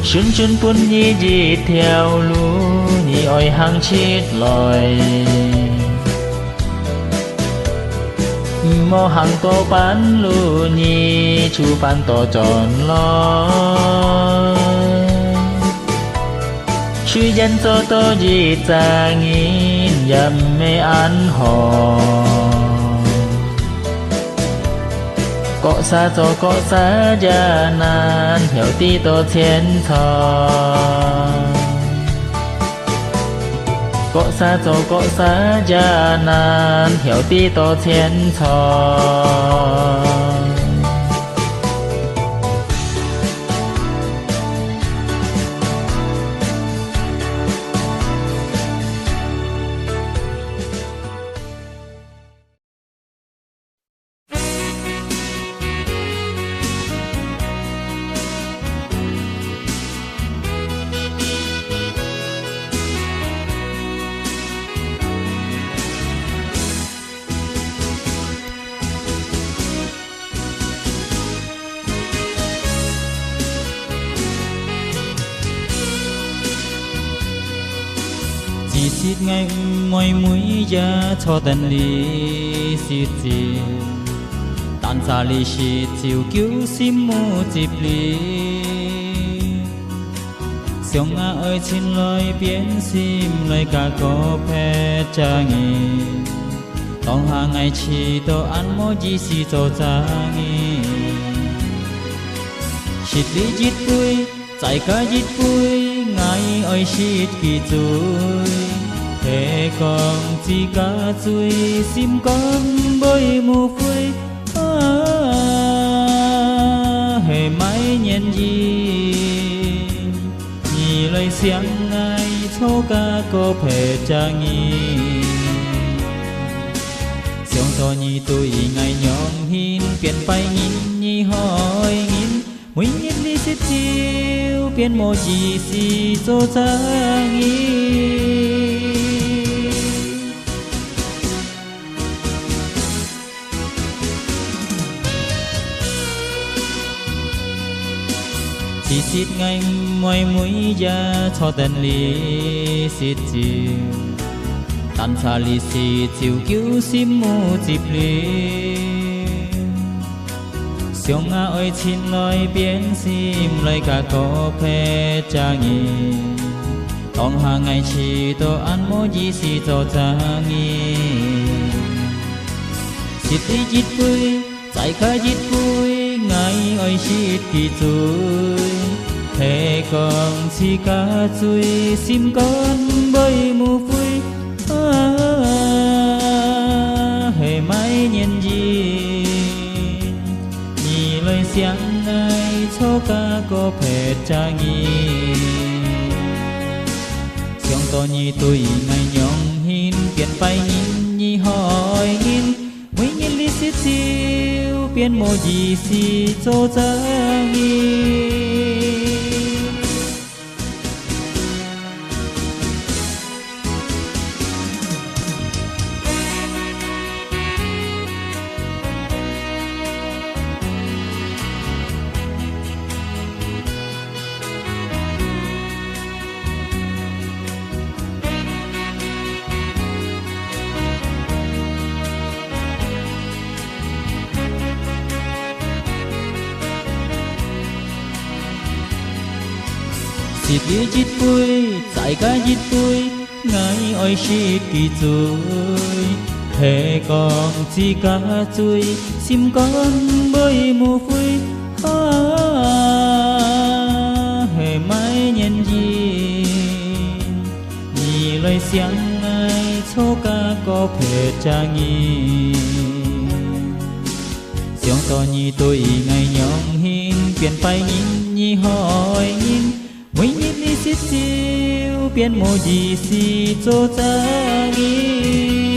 xuân xuân quân nhi di theo lũ nhị ơi hàng chít lòi mô hàng tô bán lũ nhi chú bán tô tròn lòi chú dân cho tô di ta nghìn dầm mê ăn hò có xa cho có xa gia nan hiểu tí tô thiên thò có xa cho có xa gia nan hiểu tí tô thiên thò xịt ngay môi mũi da cho tận lý xịt gì tan xa lý xịt chiều cứu sim mù dịp lý xiong ngã ơi xin lỗi biến sim lời cả có phê cha nghi tông hàng ngày chỉ tô ăn mô gì xì cho cha nghi xịt lý dít vui chạy cả dít vui ngày ơi xịt kỳ vui thế còn chỉ cả chuối sim con bơi mù phơi hề mãi nhận gì nhì lời xiang ngay thô ca có thể cha nghi xiong to nhì tôi ngày nhong hin biển bay nhìn nhì hỏi nhìn mình nhìn đi xích chiêu biển mồ gì xì cho cha nghi xịt ngay môi mũi da cho tận lý xịt chiều tan xa lý xịt chiều cứu sim mù dịp lý xiong ngã ơi xin lỗi biến sim lời cả có phê cha nghi tông hàng ngày chỉ tô ăn mô gì xì cho cha nghi xịt đi dít vui chạy khá dít vui ngày ơi xịt kỳ vui thế còn chỉ cả chuối sim con bơi mù vui hề mãi nhận gì nhì lời xiang ngay cho ca có phê cha nghi xiong to nhì tôi ngày nhong hin biển bay nhìn nhì hỏi nhìn mấy nhìn lý xít chiêu biển mô gì xì cho cha nghi chít đi chít vui tại cả chít vui ngài ơi chít kỳ chuối hệ còn chỉ cả chuối sim con bơi mù vui hệ mãi nhân gì nhì lời xiang ai số ca có thể cha nghi xiong to nhì tôi ngày nhong hin biển phải nhìn nhì hỏi nhìn mấy nhìn đi xít xiu biển mồ gì xì cho cha nghi